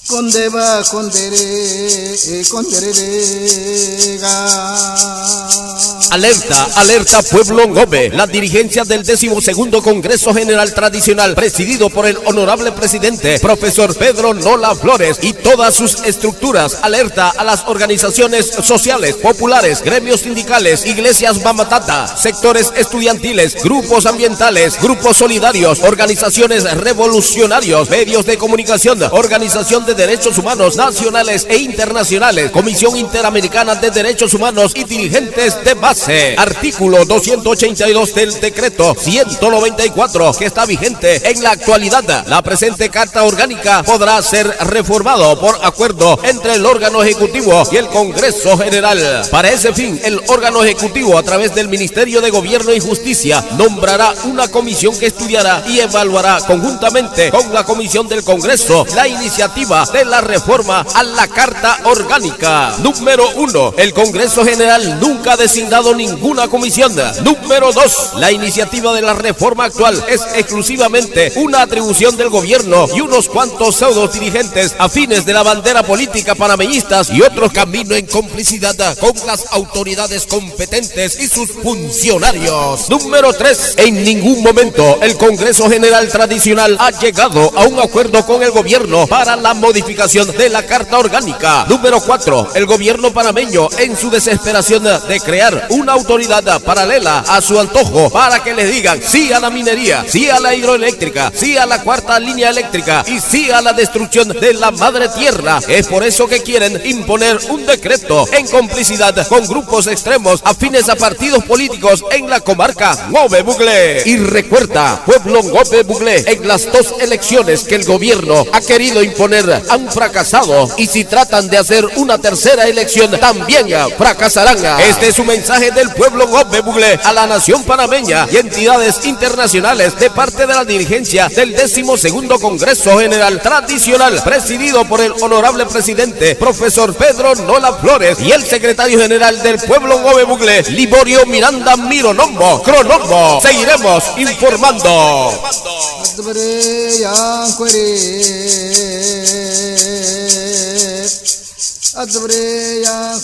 Condeva, conderega. Alerta, alerta Pueblo Ngove. La dirigencia del 12º Congreso General Tradicional, presidido por el honorable presidente, profesor Pedro Nola Flores, y todas sus estructuras, alerta a las organizaciones sociales, populares, gremios sindicales, iglesias Mamatata, sectores estudiantiles, grupos ambientales, grupos solidarios, organizaciones revolucionarios, medios de comunicación, organización de derechos humanos nacionales e internacionales, Comisión Interamericana de Derechos Humanos y dirigentes de base. Artículo 282 del decreto 194 que está vigente en la actualidad. La presente carta orgánica podrá ser reformado por acuerdo entre el órgano ejecutivo y el Congreso General. Para ese fin, el órgano ejecutivo, a través del Ministerio de Gobierno y Justicia, nombrará una comisión que estudiará y evaluará conjuntamente con la Comisión del Congreso la iniciativa de la reforma a la Carta Orgánica. Número 1. El Congreso General nunca ha designado ninguna comisión. Número 2. La iniciativa de la reforma actual es exclusivamente una atribución del gobierno y unos cuantos pseudos dirigentes afines de la bandera política panameñistas y otros caminos en complicidad con las autoridades competentes y sus funcionarios. Número 3. En ningún momento el Congreso General Tradicional ha llegado a un acuerdo con el gobierno para la modificación de la Carta Orgánica. Número 4. El gobierno panameño, en su desesperación de crear una autoridad paralela a su antojo para que les digan sí a la minería, sí a la hidroeléctrica, sí a la cuarta línea eléctrica y sí a la destrucción de la madre tierra. Es por eso que quieren imponer un decreto en complicidad con grupos extremos afines a partidos políticos en la comarca Ngove Buglé. Y recuerda, pueblo Ngove Buglé, en las dos elecciones que el gobierno ha querido imponer han fracasado, y si tratan de hacer una tercera elección también fracasarán. Este es un mensaje del pueblo Ngove Buglé a la nación panameña y entidades internacionales de parte de la dirigencia del 12º Congreso General Tradicional, presidido por el honorable presidente profesor Pedro Nola Flores, y el secretario general del pueblo Ngove Buglé, Liborio Miranda Mironombo Cronombo. Seguiremos informando. Adbre ya